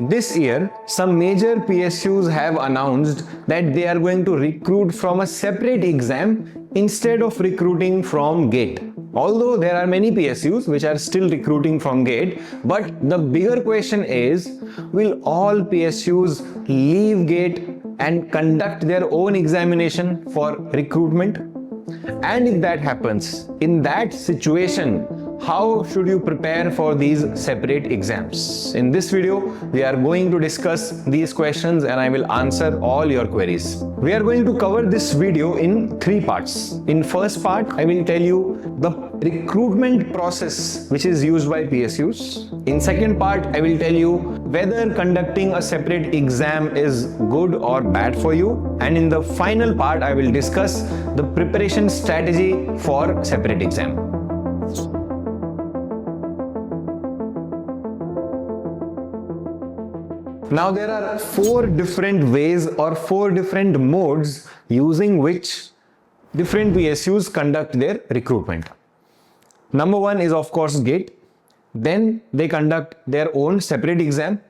This year, some major PSUs have announced that they are going to recruit from a separate exam instead of recruiting from GATE. Although there are many PSUs which are still recruiting from GATE, but the bigger question is, will all PSUs leave GATE and conduct their own examination for recruitment? And if that happens, in that situation, how should you prepare for these separate exams? In this video, we are going to discuss these questions and I will answer all your queries. We are going to cover this video in 3 parts. In first part, I will tell you the recruitment process which is used by PSUs. In second part, I will tell you whether conducting a separate exam is good or bad for you. And in the final part, I will discuss the preparation strategy for separate exam. Now there are 4 different ways or 4 different modes using which different PSUs conduct their recruitment. Number 1 is of course GATE. Then they conduct their own separate exam.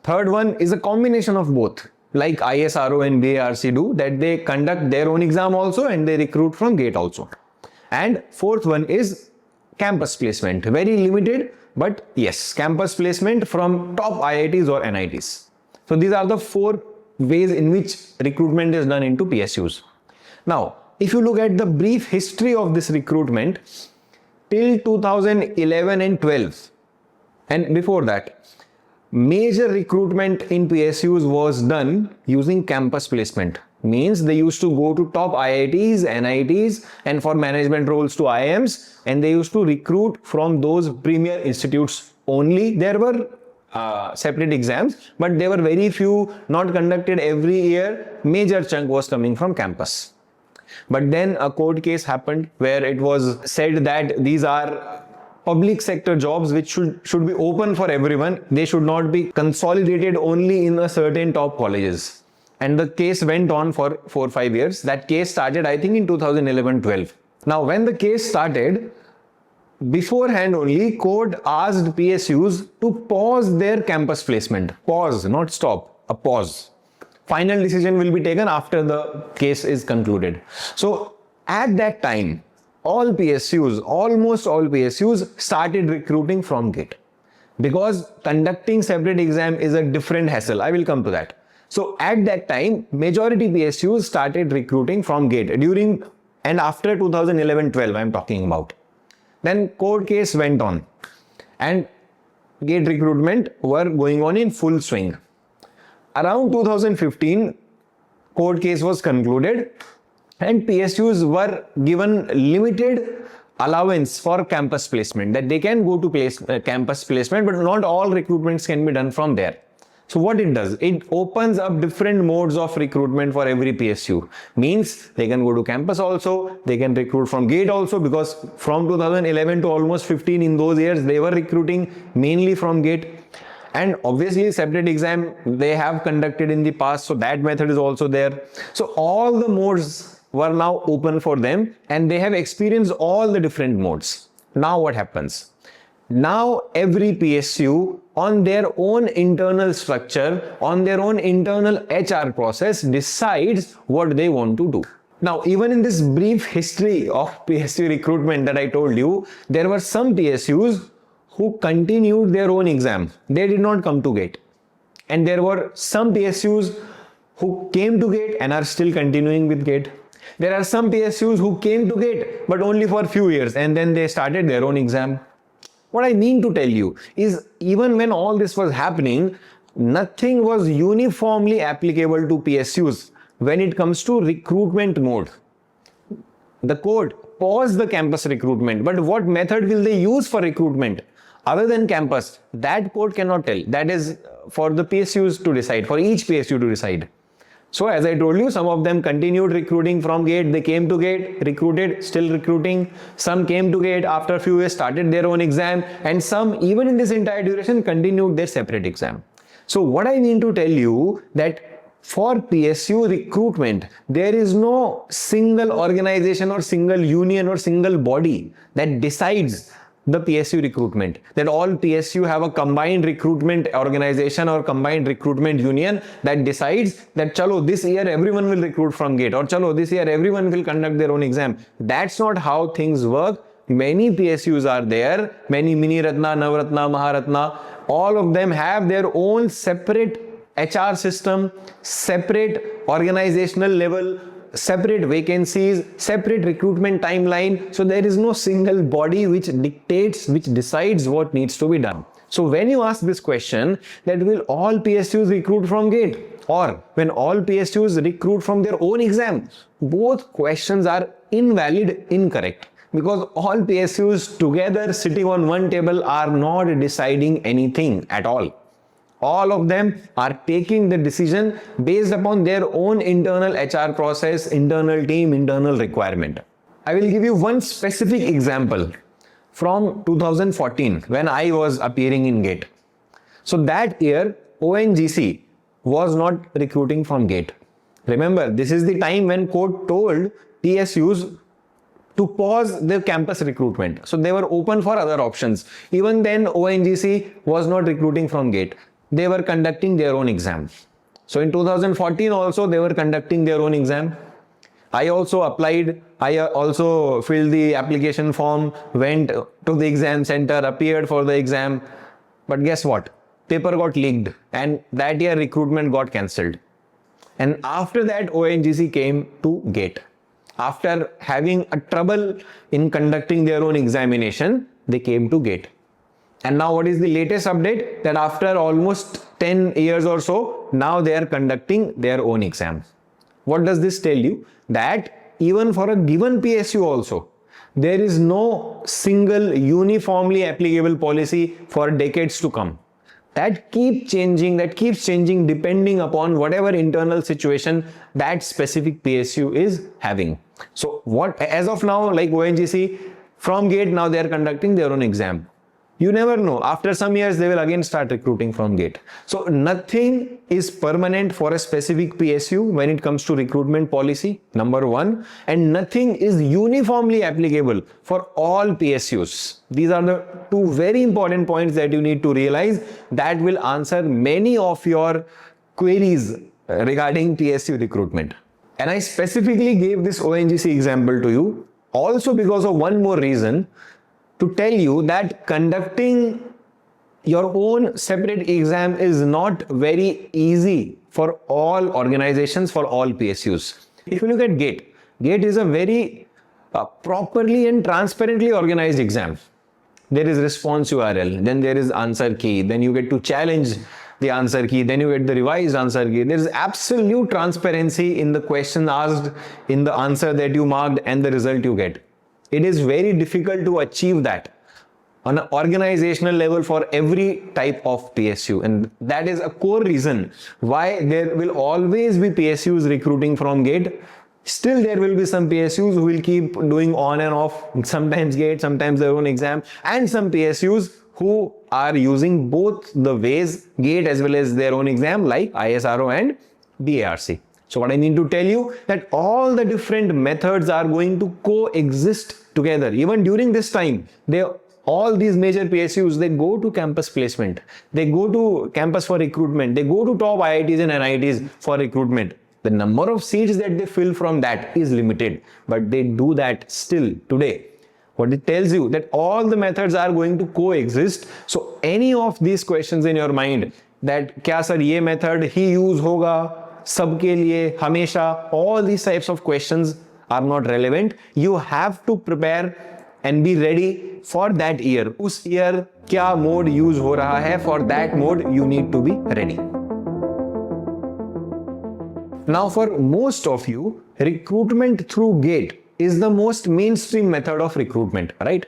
Third one is a combination of both, like ISRO and BARC do, that they conduct their own exam also and they recruit from GATE also. And fourth one is campus placement, very limited, but yes, campus placement from top IITs or NITs. So these are the 4 ways in which recruitment is done into PSUs. Now, if you look at the brief history of this recruitment, till 2011 and 12, and before that, major recruitment in PSUs was done using campus placement. Means they used to go to top IITs, NITs, and for management roles to IIMs, and they used to recruit from those premier institutes only. There were separate exams, but there were very few, not conducted every year. Major chunk was coming from campus. But then a court case happened where it was said that these are public sector jobs which should be open for everyone. They should not be consolidated only in a certain top colleges. And the case went on for 4 or 5 years. That case started, I think, in 2011-12. Now, when the case started, beforehand only, court asked PSUs to pause their campus placement. Pause, not stop, a pause. Final decision will be taken after the case is concluded. So, at that time, all PSUs, almost all PSUs started recruiting from GATE. Because conducting separate exam is a different hassle. I will come to that. So at that time, majority PSUs started recruiting from GATE during and after 2011-12 I am talking about. Then court case went on and GATE recruitment were going on in full swing. Around 2015, court case was concluded and PSUs were given limited allowance for campus placement, that they can go to campus placement, but not all recruitments can be done from there. So what it does, it opens up different modes of recruitment for every PSU. Means they can go to campus also, they can recruit from GATE also, because from 2011 to almost 15 in those years, they were recruiting mainly from GATE. And obviously separate exam they have conducted in the past, so that method is also there. So all the modes were now open for them and they have experienced all the different modes. Now what happens? Now every PSU on their own internal structure, on their own internal HR process decides what they want to do. Now even in this brief history of PSU recruitment that I told you, there were some PSUs who continued their own exam. They did not come to GATE. And there were some PSUs who came to GATE and are still continuing with GATE. There are some PSUs who came to GATE but only for a few years and then they started their own exam. What I mean to tell you is, even when all this was happening, nothing was uniformly applicable to PSUs when it comes to recruitment mode. The court paused the campus recruitment, but what method will they use for recruitment other than campus? That court cannot tell. That is for the PSUs to decide, for each PSU to decide. So as I told you, some of them continued recruiting from GATE, they came to GATE, recruited, still recruiting. Some came to GATE after a few years, started their own exam, and some, even in this entire duration, continued their separate exam. So what I mean to tell you that for PSU recruitment, there is no single organization or single union or single body that decides the PSU recruitment, that all PSU have a combined recruitment organization or combined recruitment union that decides that chalo this year everyone will recruit from GATE, or chalo this year everyone will conduct their own exam. That's not how things work. Many PSUs are there, many Mini Ratna, Navratna, Maharatna, all of them have their own separate HR system, separate organizational level, separate vacancies, separate recruitment timeline. So there is no single body which dictates, which decides what needs to be done. So when you ask this question, that will all PSUs recruit from GATE, or when all PSUs recruit from their own exam, both questions are invalid, incorrect. Because all PSUs together sitting on one table are not deciding anything at all. All of them are taking the decision based upon their own internal HR process, internal team, internal requirement. I will give you one specific example from 2014 when I was appearing in GATE. So that year, ONGC was not recruiting from GATE. Remember, this is the time when court told PSUs to pause their campus recruitment. So they were open for other options. Even then, ONGC was not recruiting from GATE. They were conducting their own exam. So in 2014 also they were conducting their own exam. I also applied, I also filled the application form, went to the exam center, appeared for the exam. But guess what? Paper got leaked and that year recruitment got cancelled. And after that ONGC came to GATE. After having a trouble in conducting their own examination, they came to GATE. And now what is the latest update? That after almost 10 years or so, now they are conducting their own exam. What does this tell you? That even for a given PSU also, there is no single uniformly applicable policy for decades to come. That keeps changing depending upon whatever internal situation that specific PSU is having. So what, as of now, like ONGC, from GATE now they are conducting their own exam. You never know. After some years, they will again start recruiting from GATE. So nothing is permanent for a specific PSU when it comes to recruitment policy, number one. And nothing is uniformly applicable for all PSUs. These are the two very important points that you need to realize that will answer many of your queries regarding PSU recruitment. And I specifically gave this ONGC example to you also because of one more reason, to tell you that conducting your own separate exam is not very easy for all organizations, for all PSUs. If you look at GATE, GATE is a very properly and transparently organized exam. There is response URL, then there is answer key, then you get to challenge the answer key, then you get the revised answer key. There is absolute transparency in the question asked, in the answer that you marked, and the result you get. It is very difficult to achieve that on an organizational level for every type of PSU, and that is a core reason why there will always be PSUs recruiting from GATE. Still there will be some PSUs who will keep doing on and off, sometimes GATE, sometimes their own exam, and some PSUs who are using both the ways, GATE as well as their own exam, like ISRO and DARC. So what I need to tell you, that all the different methods are going to coexist together. Even during this time, all these major PSUs, they go to campus placement, they go to campus for recruitment, they go to top IITs and NITs for recruitment. The number of seats that they fill from that is limited, but they do that still today. What it tells you, that all the methods are going to coexist. So any of these questions in your mind, that kya sir ye method he use होगा सबके लिए हमेशा, all these types of questions are not relevant. You have to prepare and be ready for that year. उस year क्या mode use हो रहा है, for that mode you need to be ready. Now for most of you, recruitment through GATE is the most mainstream method of recruitment, right?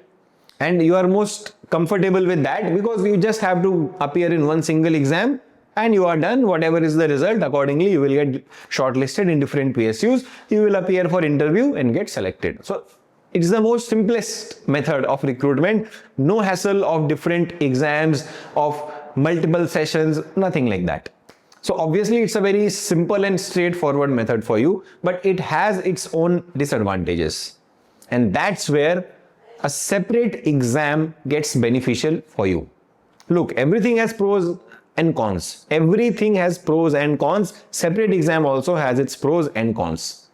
And you are most comfortable with that because you just have to appear in one single exam and you are done. Whatever is the result, accordingly you will get shortlisted in different PSUs. You will appear for interview and get selected. So it is the most simplest method of recruitment. No hassle of different exams, of multiple sessions, nothing like that. So obviously it's a very simple and straightforward method for you, but it has its own disadvantages. And that's where a separate exam gets beneficial for you? Look, everything has pros and cons. Everything has pros and cons. Separate exam also has its pros and cons.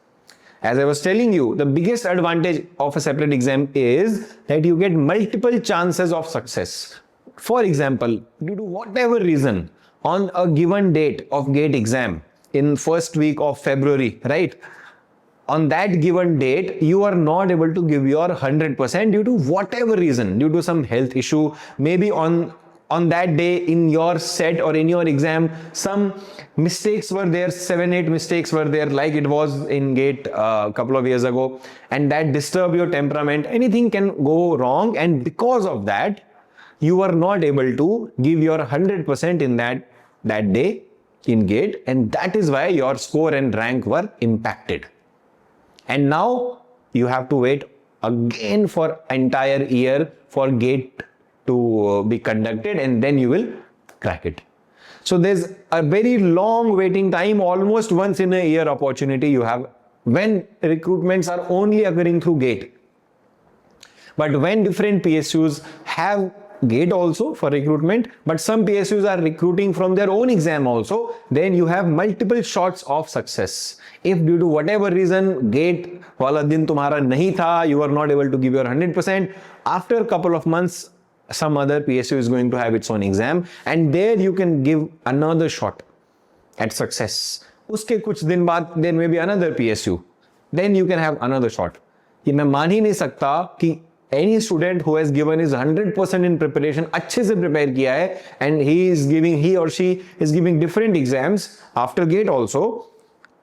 As I was telling you, the biggest advantage of a separate exam is that you get multiple chances of success. For example, due to whatever reason, on a given date of GATE exam in first week of February, right? On that given date, you are not able to give your 100% due to whatever reason, due to some health issue, maybe on that day in your set or in your exam, some mistakes were there, 7-8 mistakes were there, like it was in GATE a couple of years ago, and that disturb your temperament. Anything can go wrong, and because of that, you are not able to give your 100% in that day in GATE, and that is why your score and rank were impacted. And now you have to wait again for entire year for GATE to be conducted, and then you will crack it. So there's a very long waiting time, almost once in a year opportunity you have when recruitments are only occurring through GATE. But when different PSUs have GATE also for recruitment, but some PSUs are recruiting from their own exam also, then you have multiple shots of success. If due to whatever reason GATE wala din tumhara nahi tha, you are not able to give your 100%, after a couple of months some other PSU is going to have its own exam, and there you can give another shot at success. Uske kuch din baad there may be another PSU, then you can have another shot. ये मैं मान ही नहीं सकता कि any student who has given his 100% in preparation, अच्छे से prepare किया है, and he or she is giving different exams after GATE also,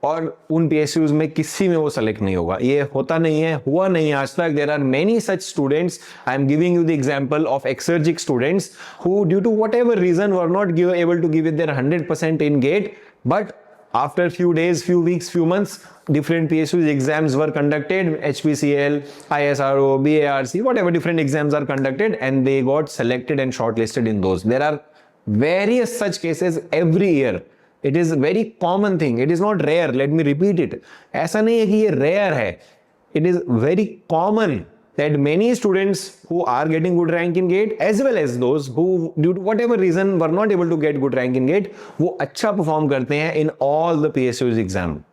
और उन PSUs में किसी में वो select नहीं होगा. ये होता नहीं है, हुआ नहीं आज तक. There are many such students. I am giving you the example of Exergic students who, due to whatever reason, were not able to give it their 100% in GATE, but after few days, few weeks, few months, different PSU exams were conducted, HPCL, ISRO, BARC, whatever different exams are conducted, and they got selected and shortlisted in those. There are various such cases every year. It is a very common thing. It is not rare. Let me repeat it. ऐसा नहीं है कि ये rare है. It is very common that many students who are getting good rank in GATE, as well as those who due to whatever reason were not able to get good rank in GATE, वो अच्छा perform करते हैं in all the PSU's exam.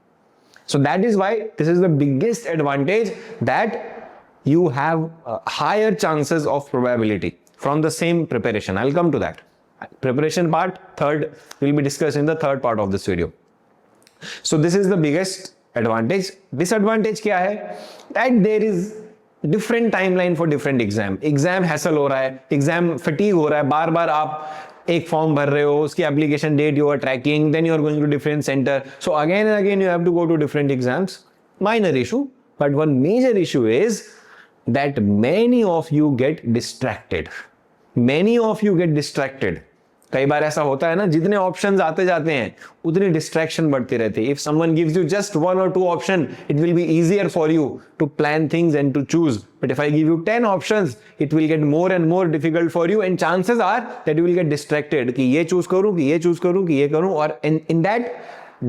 So that is why this is the biggest advantage, that you have higher chances of probability from the same preparation. I'll come to that. Preparation part, third, will be discussed in the third part of this video. So this is the biggest advantage. Disadvantage क्या है? That there is different timeline for different exam. Exam hassle हो रहा है, exam fatigue हो रहा है, बार बार आप एक फॉर्म भर रहे हो, उसकी application date you are tracking, then you are going to different center. So again and again you have to go to different exams. Minor issue, but one major issue is that many of you get distracted. Many of you get distracted. कई बार ऐसा होता है ना, जितने options आते जाते हैं उतनी डिस्ट्रैक्शन बढ़ती रहती है. If someone gives you just 1 or 2 option, it will be easier for you to plan things and to choose. But if I give you 10 options, it will get more and more difficult for you, and chances are that you will get distracted कि ये choose करूं, कि ये choose करूं, कि ये करूं, और in that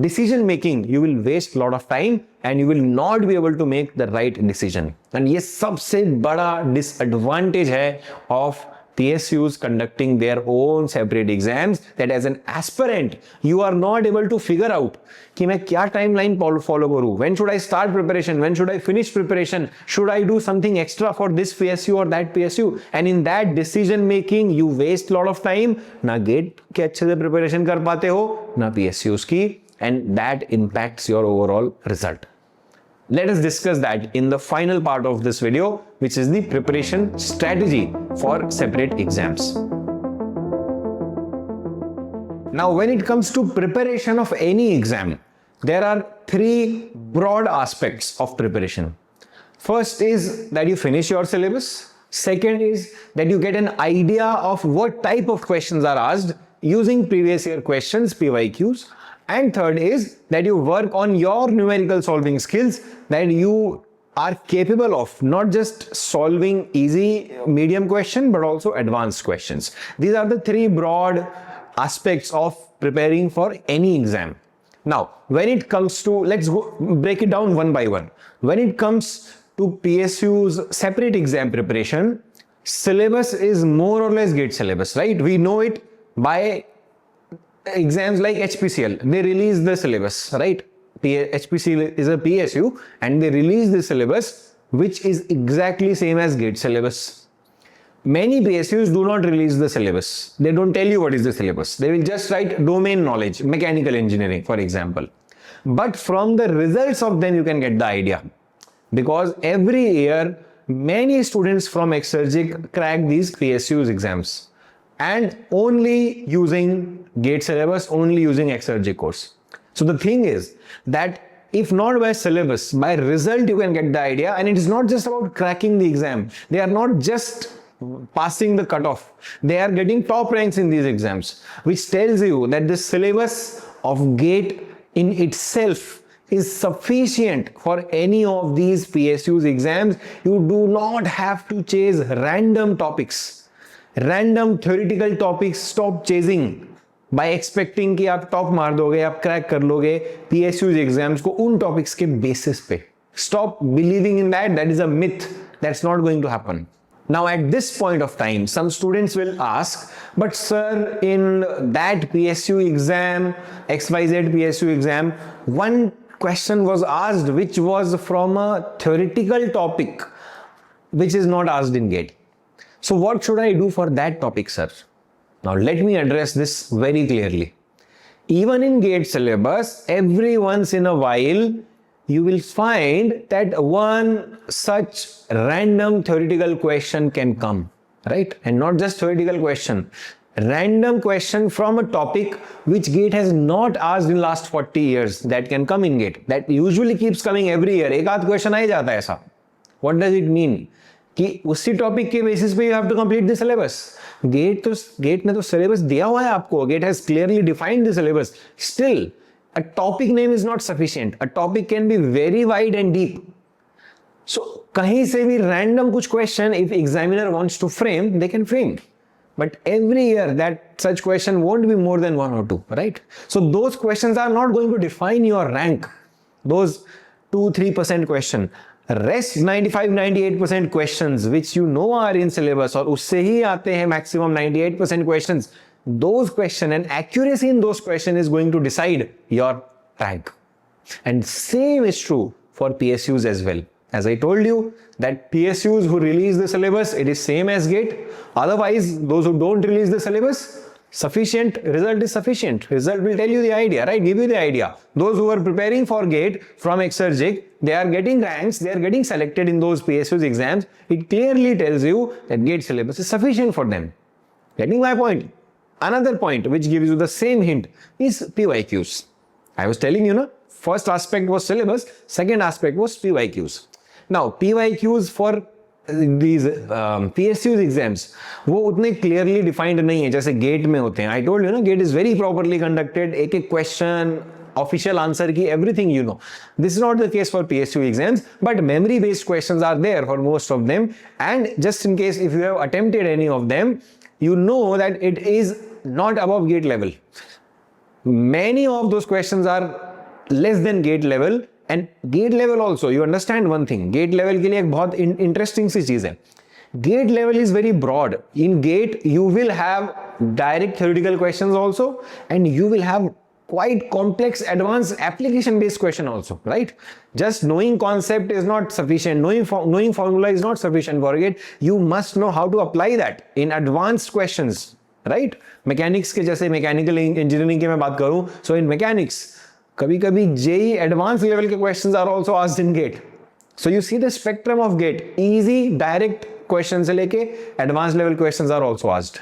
decision making you will waste a lot of time and you will not be able to make the right decision. And ये सबसे बड़ा disadvantage है of PSUs conducting their own separate exams, that as an aspirant you are not able to figure out कि मैं क्या timeline follow करूँ, when should I start preparation, when should I finish preparation, should I do something extra for this PSU or that PSU, and in that decision making you waste a lot of time. ना GATE के अच्छे से preparation कर पाते हो, ना PSUs की, and that impacts your overall result. Let us discuss that in the final part of this video, which is the preparation strategy for separate exams. Now, when it comes to preparation of any exam, there are 3 broad aspects of preparation. First is that you finish your syllabus. Second is that you get an idea of what type of questions are asked using previous year questions, PYQs. And third is that you work on your numerical solving skills, that you are capable of not just solving easy, medium question, but also advanced questions. These are the 3 broad aspects of preparing for any exam. Now, when it comes to, let's go break it down one by one. When it comes to PSU's separate exam preparation, syllabus is more or less GATE syllabus, right? We know it by exams like HPCL. They release the syllabus, right? HPCL is a PSU and they release the syllabus which is exactly same as GATE syllabus. Many PSUs do not release the syllabus. They don't tell you what is the syllabus. They will just write domain knowledge, mechanical engineering, for example. But from the results of them, you can get the idea. Because every year, many students from Exergic crack these PSU's exams. And only using GATE syllabus, only using Exergic course. So the thing is that if not by syllabus, by result you can get the idea. And it is not just about cracking the exam. They are not just passing the cutoff. They are getting top ranks in these exams, which tells you that the syllabus of GATE in itself is sufficient for any of these PSU's exams. You do not have to chase random topics, random theoretical topics. Stop chasing by expecting कि आप top मार दोगे, आप crack कर लोगे PSU's exams को उन topics के basis पे. Stop believing in that. That is a myth. That's not going to happen. Now at this point of time, some students will ask, but sir, in that PSU exam, XYZ PSU exam, one question was asked which was from a theoretical topic which is not asked in GATE. So what should I do for that topic, sir? Now let me address this very clearly. Even in GATE syllabus, every once in a while, you will find that one such random theoretical question can come, right? And not just theoretical question, random question from a topic which GATE has not asked in last 40 years, that can come in GATE. That usually keeps coming every year. एक आध question आ ही जाता है ऐसा. What does it mean? कि उसी topic के basis पे you have to complete the syllabus. GATE ने तो syllabus दिया हुआ है आपको. GATE has clearly defined the syllabus. Still, a topic name is not sufficient. A topic can be very wide and deep. So, कहीं से भी random कुछ question, if examiner wants to frame, they can frame. But every year that such question won't be more than 1 or 2, right? So those questions are not going to define your rank. Those 2-3% question. Rest 95-98% questions which you know are in syllabus और उससे ही आते हैं maximum 98% questions. Those questions and accuracy in those questions is going to decide your rank. And same is true for PSUs as well. As I told you that PSUs who release the syllabus, it is same as GATE. Otherwise, those who don't release the syllabus, sufficient result is sufficient. Result will tell you the idea, right? Give you the idea. Those who are preparing for GATE from Exergic, they are getting ranks, they are getting selected in those PSUs exams. It clearly tells you that GATE syllabus is sufficient for them. Getting my point? Another point which gives you the same hint is PYQs. I was telling you, no? First aspect was syllabus, second aspect was PYQs. Now, PYQs for these PSU's exams, वो उतने clearly defined नहीं है जैसे GATE में होते हैं. I told you, no? GATE is very properly conducted. एक question, official answer key, everything you know. This is not the case for PSU exams, but memory based questions are there for most of them. And just in case if you have attempted any of them, you know that it is not above GATE level. Many of those questions are less than GATE level, and GATE level also, you understand one thing, GATE level के लिए एक बहुत interesting सी चीज है. GATE level is very broad. In GATE, you will have direct theoretical questions also, and you will have quite complex advanced application based question also, right? Just knowing concept is not sufficient, knowing formula is not sufficient for GATE. You must know how to apply that in advanced questions, right? Mechanics के जैसे mechanical engineering की मैं बात करूं, so in mechanics कभी-कभी JEE advanced level के questions are also asked in GATE. So you see the spectrum of GATE. Easy, direct questions से लेके advanced level questions are also asked.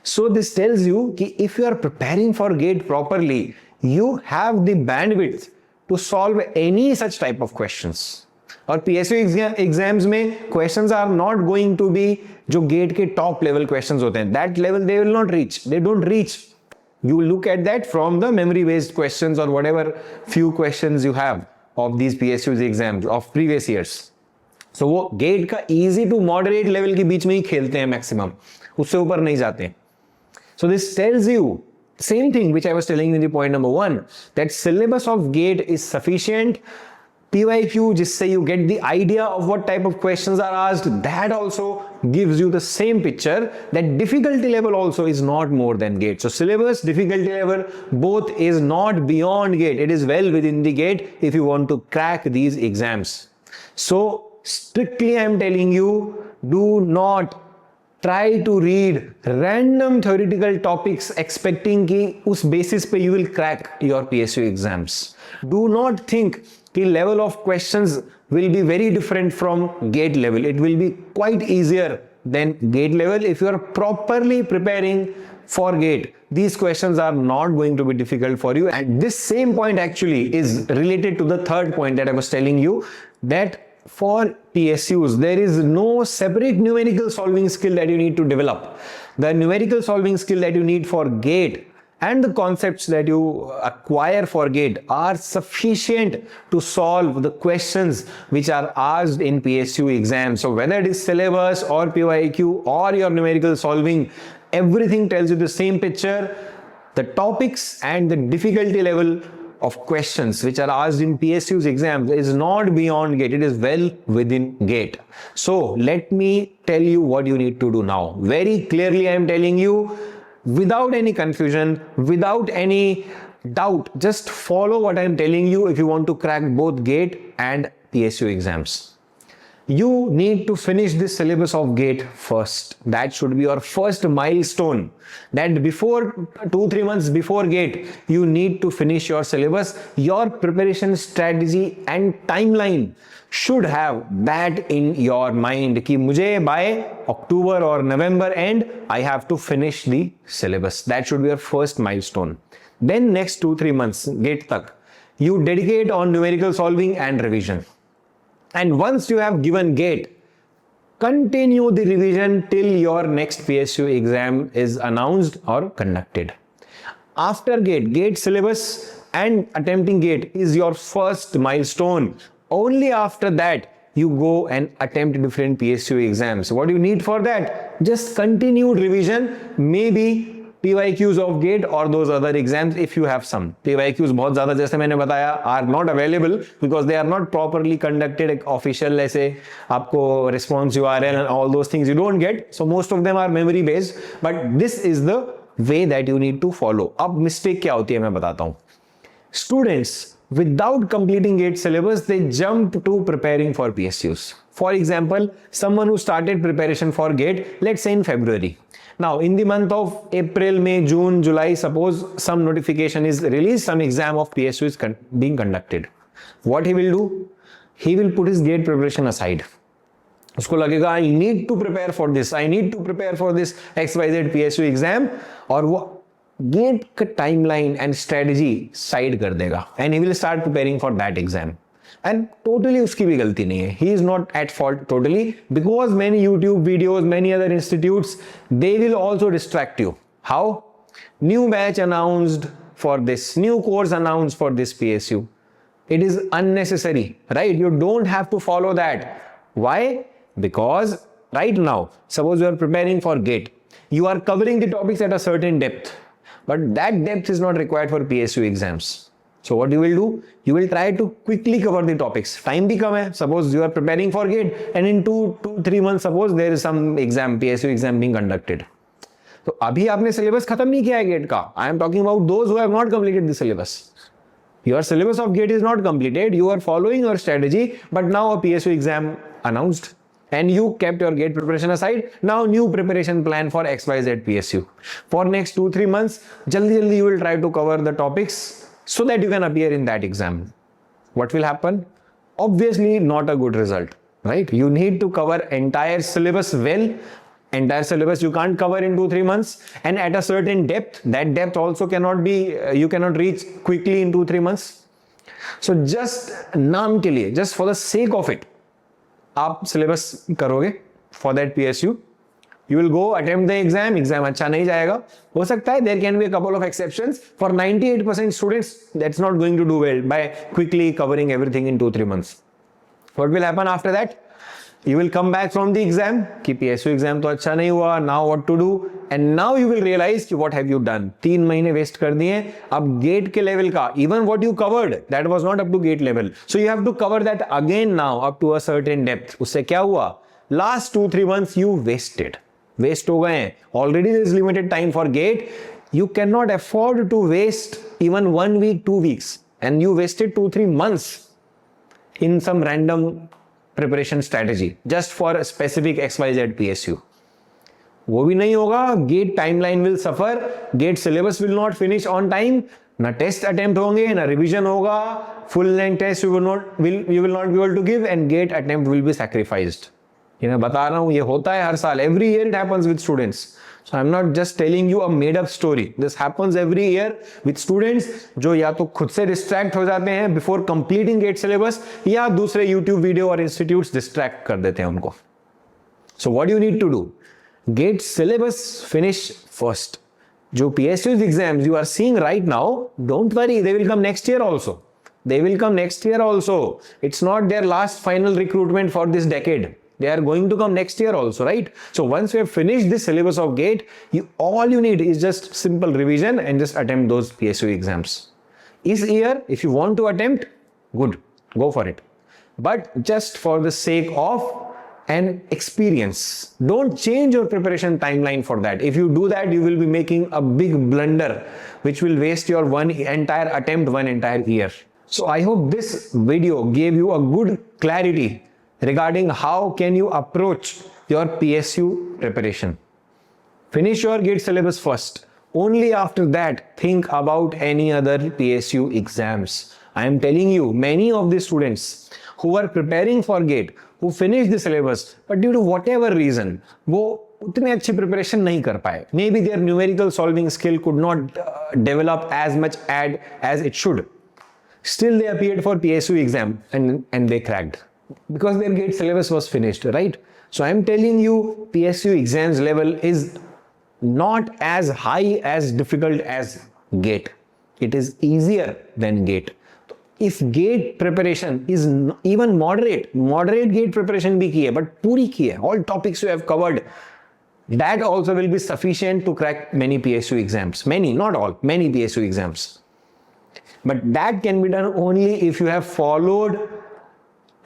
So this tells you कि if you are preparing for GATE properly, you have the bandwidth to solve any such type of questions. और PSU exams में questions are not going to be जो GATE के top level questions होते हैं. That level they will not reach. They don't reach. You look at that from the memory based questions or whatever few questions you have of these PSU exams of previous years. So वो GATE का easy to moderate level के बीच में ही खेलते हैं maximum. उससे ऊपर नहीं जाते हैं. So this tells you same thing which I was telling you in the point number 1, that syllabus of GATE is sufficient PYQ जिससे you get the idea of what type of questions are asked, that also gives you the same picture that difficulty level also is not more than GATE. So syllabus, difficulty level, both is not beyond GATE. It is well within the GATE if you want to crack these exams. So strictly I am telling you, do not try to read random theoretical topics expecting कि उस basis पे you will crack your PSU exams. Do not think the level of questions will be very different from GATE level. It will be quite easier than GATE level if you are properly preparing for GATE. These questions are not going to be difficult for you, and this same point actually is related to the third point that I was telling you, that for PSUs there is no separate numerical solving skill that you need to develop. The numerical solving skill that you need for GATE and the concepts that you acquire for GATE are sufficient to solve the questions which are asked in PSU exams. So whether it is syllabus or PYQ or your numerical solving, everything tells you the same picture. The topics and the difficulty level of questions which are asked in PSU's exams is not beyond GATE. It is well within GATE. So let me tell you what you need to do now. Very clearly I am telling you, without any confusion, without any doubt, just follow what I am telling you if you want to crack both GATE and PSU exams. You need to finish this syllabus of GATE first. That should be your first milestone. That before 2-3 months before GATE, you need to finish your syllabus. Your preparation strategy and timeline should have that in your mind कि मुझे by October or November end, I have to finish the syllabus. That should be your first milestone. Then next 2-3 months, GATE tak, you dedicate on numerical solving and revision. And once you have given GATE, continue the revision till your next PSU exam is announced or conducted. After GATE, GATE syllabus and attempting GATE is your first milestone. Only after that, you go and attempt different PSU exams. What do you need for that? Just continued revision, maybe PYQs of GATE or those other exams if you have some. PYQs बहुत ज़्यादा जैसे मैंने बताया are not available because they are not properly conducted. Official ऐसे आपको response URL and all those things you don't get. So most of them are memory based. But this is the way that you need to follow. अब mistake क्या होती है मैं बताता हूँ. Students without completing GATE syllabus, they jump to preparing for PSUs. For example, someone who started preparation for GATE, let's say in February. Now, in the month of April, May, June, July, suppose some notification is released, some exam of PSU is being conducted. What he will do? He will put his GATE preparation aside. उसको लगेगा I need to prepare for this, I need to prepare for this XYZ PSU exam, और वो GATE का timeline and strategy side कर देगा, and he will start preparing for that exam. And totally उसकी भी गलती नहीं है. He is not at fault totally because many YouTube videos, many other institutes, they will also distract you. How? New batch announced for this, new course announced for this PSU. It is unnecessary, right? You don't have to follow that. Why? Because right now, suppose you are preparing for GATE. You are covering the topics at a certain depth, but that depth is not required for PSU exams. So what you will do? You will try to quickly cover the topics. Time भी कम है. Suppose you are preparing for GATE and in 2-3 months suppose there is some exam, PSU exam being conducted. तो अभी आपने syllabus खत्म नहीं किया है GATE का. I am talking about those who have not completed the syllabus. Your syllabus of GATE is not completed. You are following your strategy, but now a PSU exam announced. And you kept your GATE preparation aside. Now new preparation plan for XYZ PSU. For next 2-3 months, jaldi you will try to cover the topics so that you can appear in that exam. What will happen? Obviously not a good result, right? You need to cover entire syllabus well. Entire syllabus you can't cover in 2-3 months, and at a certain depth, that depth also cannot be, you cannot reach quickly in 2-3 months. So just नाम के लिए, just for the sake of it, आप syllabus करोगे for that PSU. You will go attempt the exam. Exam अच्छा नहीं जाएगा. हो सकता है there can be a couple of exceptions. For 98% students, that's not going to do well by quickly covering everything in 2-3 months. What will happen after that? You will come back from the exam कि PSU exam तो अच्छा नहीं हुआ, now what to do, and now you will realize कि what have you done. 3 महीने waste कर दिए. अब gate के level का, even what you covered, that was not up to gate level. So you have to cover that again now up to a certain depth. उससे क्या हुआ? Last 2-3 months you wasted. Waste हो गए हैं. Already there is limited time for gate. You cannot afford to waste even 1 week, 2 weeks, and you wasted 2-3 months in some random preparation strategy just for a specific XYZ PSU. वो भी नहीं होगा. Gate timeline will suffer. Gate syllabus will not finish on time. ना test attempt होंगे, ना revision होगा. Full length test you will not be able to give, and gate attempt will be sacrificed. ये मैं बता रहा हूँ, ये होता है हर साल. Every year it happens with students. So I'm not just telling you a made up story. This happens every year with students जो या तो खुद से distract हो जाते हैं before completing gate syllabus, या दूसरे YouTube video और institutes distract कर देते हैं उनको. So what do you need to do? Gate syllabus finish first. जो PSU exams you are seeing right now, don't worry, they will come next year also. They will come next year also. It's not their last final recruitment for this decade. They are going to come next year also, right? So once we have finished this syllabus of GATE, all you need is just simple revision and just attempt those PSU exams. This year, if you want to attempt, good, go for it. But just for the sake of an experience, don't change your preparation timeline for that. If you do that, you will be making a big blunder, which will waste your one entire attempt, one entire year. So I hope this video gave you a good clarity regarding how can you approach your PSU preparation. Finish your GATE syllabus first. Only after that, think about any other PSU exams. I am telling you, many of the students who are preparing for GATE, who finished the syllabus, but due to whatever reason, वो उतने अच्छी preparation नहीं कर पाए. Maybe their numerical solving skill could not develop as much as it should. Still they appeared for PSU exam and they cracked, because their GATE syllabus was finished, right? So I am telling you, PSU exams level is not as high as difficult as GATE. It is easier than GATE. If GATE preparation is even moderate GATE preparation bhi ki hai, but puri ki hai, all topics you have covered, that also will be sufficient to crack many PSU exams. Many, not all, many PSU exams. But that can be done only if you have followed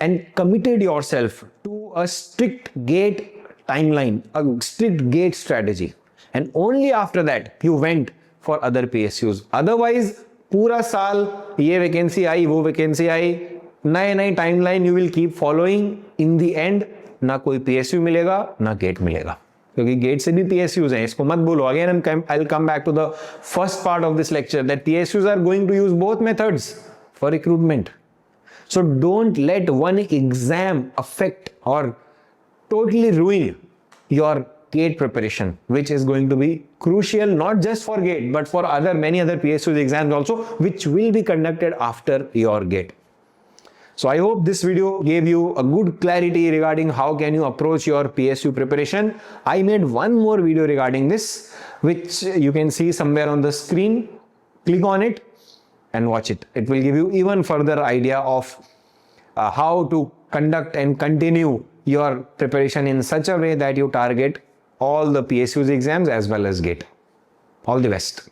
and committed yourself to a strict GATE timeline, a strict GATE strategy. And only after that you went for other PSUs. Otherwise, पूरा साल ये vacancy आई, वो vacancy आई, नए timeline you will keep following. In the end, ना कोई PSU मिलेगा, ना GATE मिलेगा. क्योंकि GATE से भी PSUs हैं, इसको मत बोलो. Again, I'll come back to the first part of this lecture that PSUs are going to use both methods for recruitment. So don't let one exam affect or totally ruin your GATE preparation, which is going to be crucial not just for GATE but for many other PSU exams also, which will be conducted after your GATE. So I hope this video gave you a good clarity regarding how can you approach your PSU preparation. I made one more video regarding this, which you can see somewhere on the screen. Click on it and watch it. It will give you even further idea of how to conduct and continue your preparation in such a way that you target all the PSU's exams as well as GATE. All the best.